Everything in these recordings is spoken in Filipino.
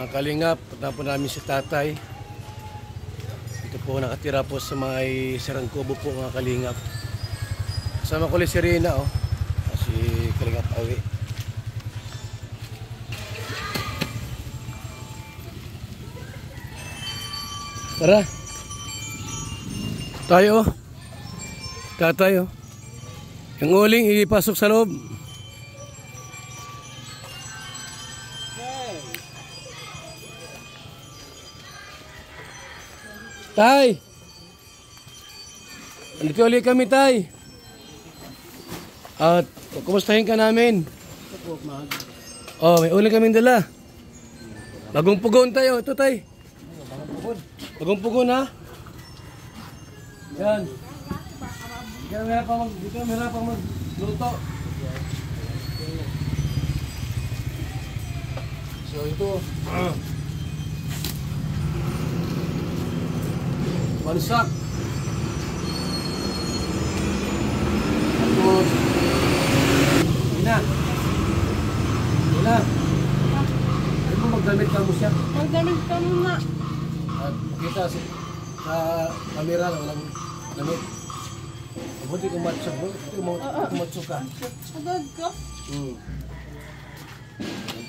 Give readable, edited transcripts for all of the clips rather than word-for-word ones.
Mga kalingap, punta po namin si tatay. Ito po nakatira po sa may Sarangkubo po mga kalingap. Kasama ko si Rina si Kalingap Awi. Tara. Tayo. Tatay Yung uling ipasok sa loob. Tay! Andito ulit kami, Tay. At kumustahin ka namin? May uling kaming dala. Bagong pugon tayo. Ito, Tay. Bagong pugon, ha? Yan. Hindi ka meron pang magluto. So, ito. Bansak. Tapos Ina. Ano mo magdamit ka mo siya? Magdamit ka muna. At makita sa camera na walang damit. Buti kung matsok mo. Kung matsok ka. Agad ka?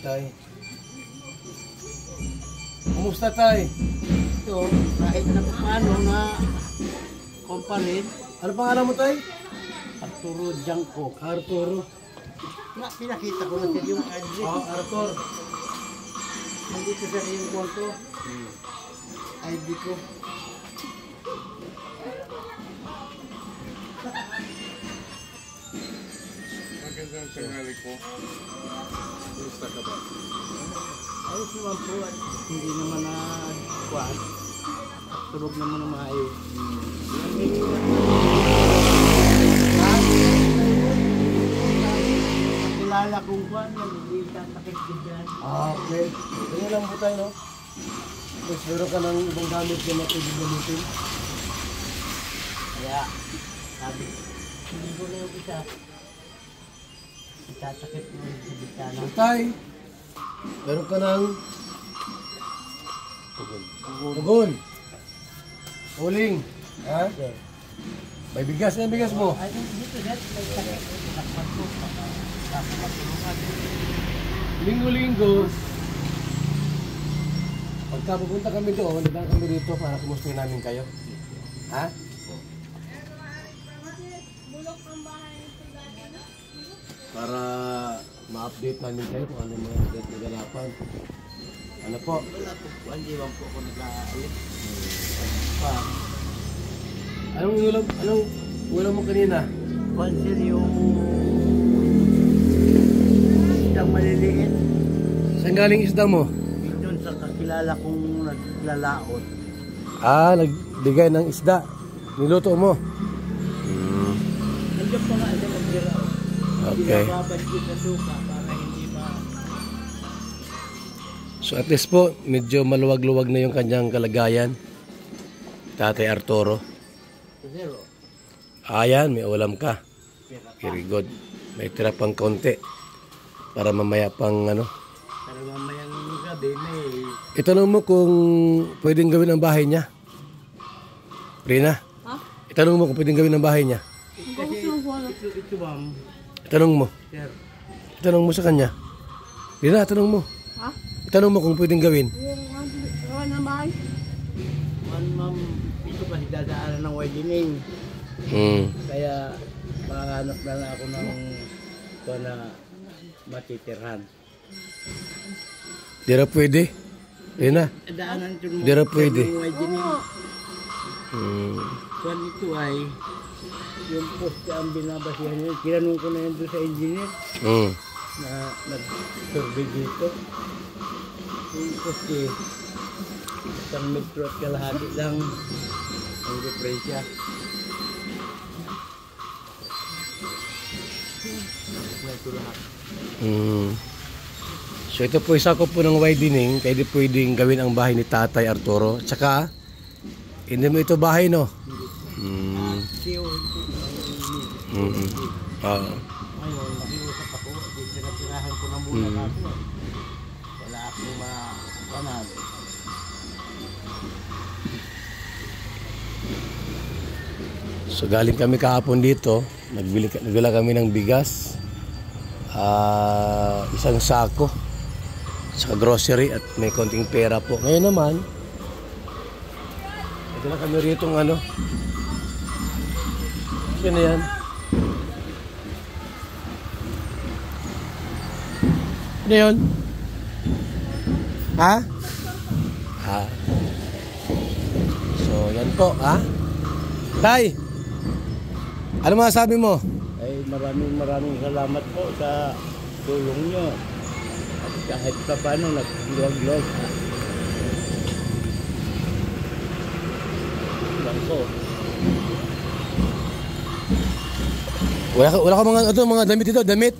Tay. Kumusta, Tay? Ito, kahit na paano na kumpanin, Ano pangalan mo, Tay? Arturo Janko. Arturo. Pinakita ko na siya yung address. Artur. Nandito siya yung kwarto. ID ko. Magandang tanghali po. Kumusta ka ba? Ayos naman po at hindi naman na kuwan. Tulog naman na maayos. Kilala kong kuwan, hindi tatakit ko dyan. Okay. Ganyan lang po tayo, no? Tapos meron ka ng ibang gamit na matibig gamitin. Kaya, sabi, hindi ko na yung isa. Itatakit mo yung sa bitana. Tay, meron ka ng tugon. Uling. Ha? May bigas na bigas mo. Ay, dito net, may takit. Takpat ko. Linggo-linggo. Pagka pupunta kami doon, nagdaan kami dito para kumustahin namin kayo. Ha? Para ma-update namin kayo kung ano mga nagagalapan. Ano po? Wala po, hindi lang po ako nag-aalit. Anong ulam mo kanina? Pansin yung isang maliliit. Saan galing isda mo? Doon sa kakilala kong naglalaot. Nagbigay ng isda. Niluto mo? Nandiyan pa nga, nagbira. Okay. Pinababad ko sa suka para hindi ma... So at least po, medyo maluwag-luwag na yung kanyang kalagayan. Tatay Arturo. Zero. Ayan, may ulam ka. Very good. May tira pang konti. Para mamaya pang Para mamayang gabi may... Itanong mo kung pwedeng gawin ang bahay niya. Rina? Ha? Itanong mo kung pwedeng gawin ang bahay niya. Kasi ito ma'am, Itanong mo. sir. Itanong mo sa kanya. Rina, itanong mo. Ha? Itanong mo kung pwedeng gawin. Yung gawa ng bahay. Ma'am, ito kasi dadaanan ng widening. Kaya makahanap na lang ako ng ito na matitirhan. Di na pwede. Rina. Daanan ito mo. Di na pwede. Widening. Hmm. Kung ito ay yung poste ang binabasihan niya. Tinanong ko na yun doon sa engineer na nag-survey dito. Yung poste, isang metro at kalahati lang ang diferensya. Ito lahat. So ito po isa ko po ng widening. Kaya di pwedeng gawin ang bahay ni Tatay Arturo. Tsaka, hindi mo ito bahay, no? Ngayon, nakiusap ako. Pinatirahan ko na muna ako. Wala ako kanan. So galing kami kahapon dito, nagbila kami ng bigas, isang sako, saka grocery at may konting pera po. Ngayon naman, ito na kami rito ng ano. Yan na yan. Ano yun? Ha? Ha? So yan po, ha? Tay! Ano masasabi mo? Ay maraming salamat po sa tulong nyo. At kahit pa paano nagluwag-luwag. Lang po. Wala ka mga damit dito, damit.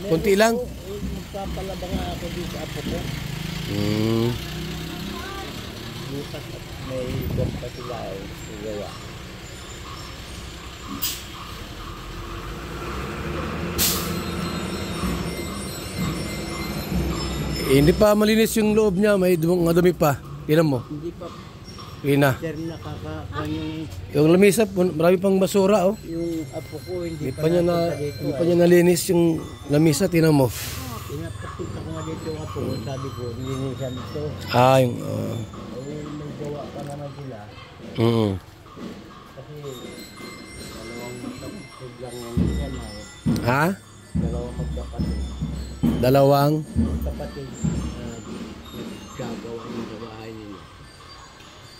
Kunti lang. Magpapalabang ako dito sa apo ko. Bukas at may doon pa sila ay gawa. Hindi pa malinis yung loob niya, may mga dumi pa. Tingnan mo. Hindi pa Ina. sir nakakakuha Yung lamisa, marami pang basura oh. yung apo ko hindi Hindi pa pa niya napunta dito. hindi pa niya nalinis yung lamisa, tingnan mo. Pinapapunta ko nga dito yung apo ko, sabi ko, linisan ito. Ay, Ay, may gawa pa naman sila. Kasi dalawang magkapatid lang yan ay. Ha? Dalawang magkapatid. Dalawang Magkapatid gagawa yung gawain nila.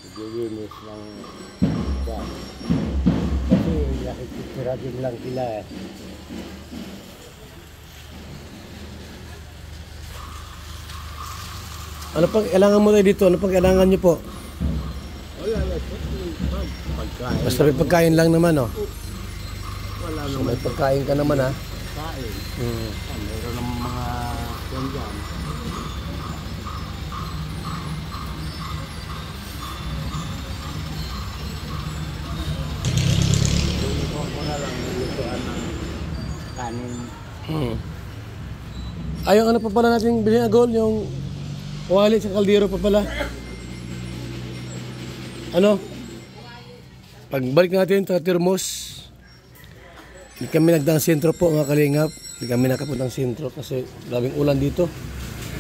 Naglilinis ng gas. Kasi nakikitira din lang sila eh. ano pang kailangan mo tayo dito? Ano pang kailangan niyo po? Wala na po. Pagkain. Basta may pagkain lang naman oh. Wala So, naman may pagkain ka naman ha. kain. Meron ng mga yan dyan. Tulungan ko na lang nilutuan ng kanin. Ay, yung ano pa pala natin bilhin agol, yung wali sa kaldero pa pala. Ano? Pagbalik natin sa termos, hindi kami nagdang sentro po mga kalingap. Hindi kami nakapuntang sentro kasi labing ulan dito.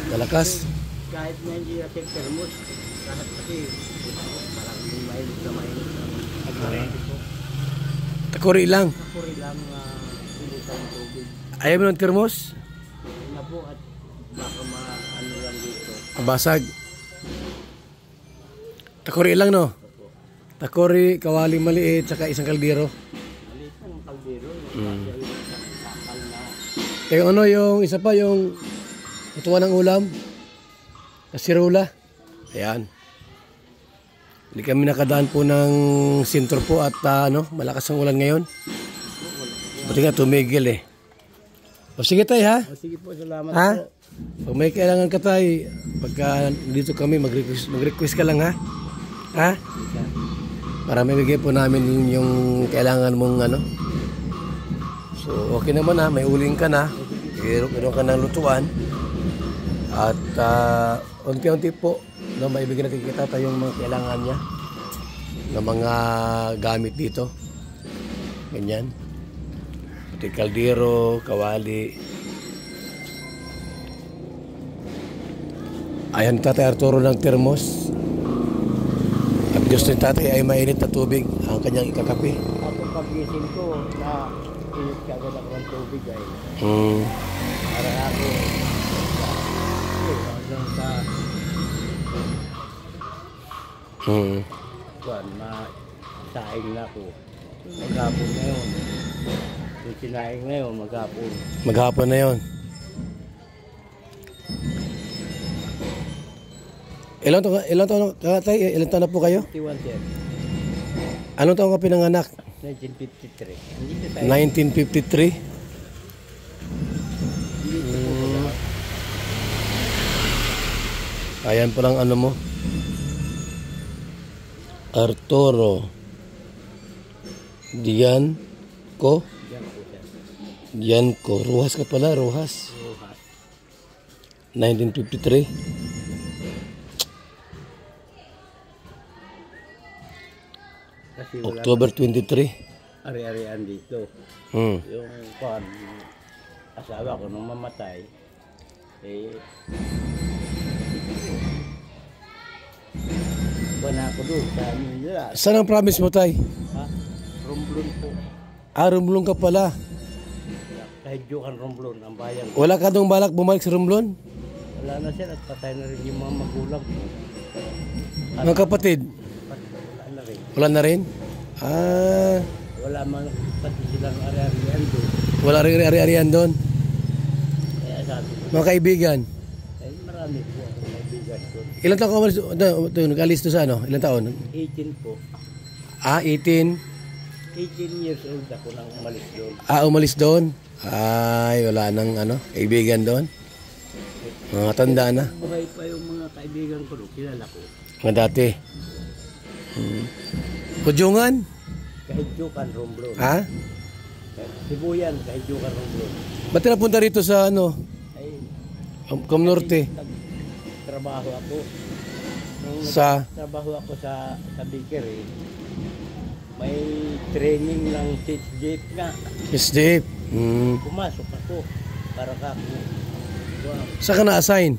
Malakas. Kahit na hindi natin termos, kahit kasi maraming mainit na mainit na agad ito. Takuri lang. Kapuri lang pilitan tubig. Ayaw mo ng termos? Na po at baka ano lang dito. Basag. Takuri lang no? Takuri, kawali maliit, saka isang kaldero. Maliit ng kaldero. Kakal na. Yung ano, yung isa pa, yung tutuwa ng ulam. Kasirula. Ayan. Hindi kami nakadaan po ng sentro po at malakas ang ulan ngayon. Buti nga tumigil eh. O sige tayo ha. O sige po, salamat Ha? po. Pag may kailangan ka tayo, pagka dito kami, mag-request ka lang ha. Ha? Para may bigay po namin yung kailangan mong ano. So okay naman ha, may uling ka na. Meron ka ng lutuan. At unti-unti po, maibigyan natin kita yung mga kailangan niya ng mga gamit dito. Ganyan. Pati kaldero, kawali. Ayan Tatay Arturo ng termos. At gusto ni Tatay ay mainit na tubig ang kanyang ikakape. Ako pag-gising ko na init ka agad ako ng tubig ay para ako hanggang sa kuwan, masaing na ako. Maghapon na yun. Yung sinaing na yun, maghapon. Maghapon na yon. Ilang taon na po kayo? 51 sir. Anong taon ka pinanganak? 1953. Andito tayo. 1953? Ayan po lang ano mo. Arturo Dianco. Yan po sir. Dianco. Ruhas ka pala, Ruhas. Rojas. 1953. kasi wala October 23. ari-arian dito. Hmm. Yung kwan, asawa ko nung mamatay, eh, wala ako doon sa amin nila. Saan ang promise mo, tay? Ha? Romblon po. Rumblon ka pala. Kahit Jukan Romblon, ang bayan ko. Wala ka dong balak bumalik sa Romblon? Wala na sila at patay na rin yung mga magulang ko. Mga kapatid? Wala na rin. Wala na rin? Ah, Wala man pati silang ari-arian doon. wala rin ari-arian doon. Kaya sabi ko, Mga kaibigan, ay marami po akong kaibigan doon. ilan taon ka umalis? Nag-alis to sa ano? Ilan taon? 18 po. 18. 18 years old ako nang umalis doon. Umalis doon? Ay, wala nang ano, kaibigan doon. Mga tanda na. Buhay pa yung mga kaibigan ko doon, kilala ko. Mga dati. Kujungan? Kahit Jukan Romblon. Ha? Sibuyan, kahit Jukan Romblon. Ba't napunta rito sa ano? Ay, Norte? trabaho ako. Nung Sa? trabaho ako sa bakery, may training ng seat jeep nga. Yes, Dave. Pumasok ako para kako. Wow. Saan ka na-assign?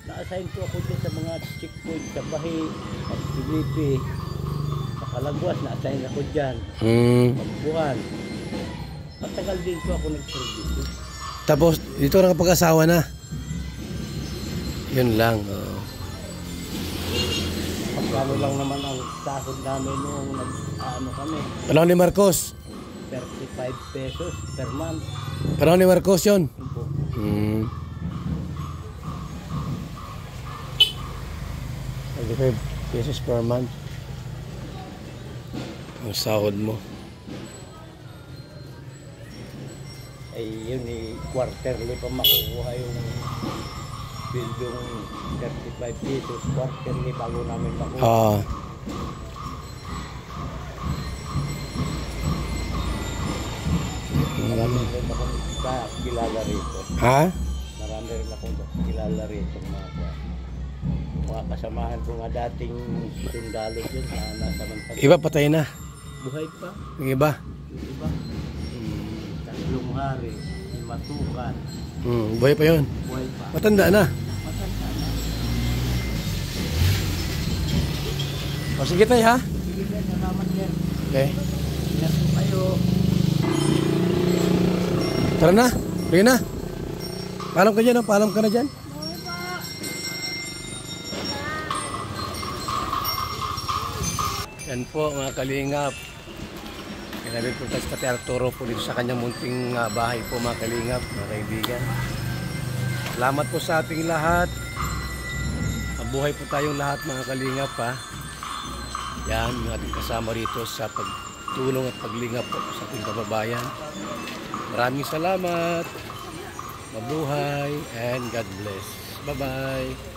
Na-assign ko ako dito sa mga checkpoint sa Bahi, sa PVP, sa Kalagwas, na-assign ako dyan. Pagbuhan. Matagal din po ako nag-service. Tapos, dito ka nakapag-asawa na. Yun lang. Pagkano lang naman ang sahod namin noong nag-ano kami, Panahon ni Marcos. 35 pesos per month. Panahon ni Marcos yun. Yun po. 35 pesos per month. Ang sahod mo. Ay yun quarterly pa makukuha yung bill yung 35 pesos quarterly bago namin makuha. Marami rin akong kilala rito. Ha? Marami rin akong kilala rito mga kasamahan ko nga dating sundalo dyan na nasa Mantag. Iba patay na. Buhay pa. Yung iba. Yung iba. Tatlong hari, may matukan. Buhay pa yun. Buhay pa. Matanda na. Matanda na. O sige tayo ha. Sige yan, salamat yan. Okay. Ingat po kayo. Tara na. Rina. Paalam ka dyan. Paalam ka na dyan. Yan po mga kalingap. Kailangan po tayo sa Tate Arturo po dito sa kanyang munting bahay po mga kalingap, mga kaibigan. Salamat po sa ating lahat. Mabuhay po tayong lahat mga kalingap ha. Yan yung ating kasama rito sa pagtulong at paglingap po sa ating kababayan. Maraming salamat. Mabuhay and God bless. Bye-bye.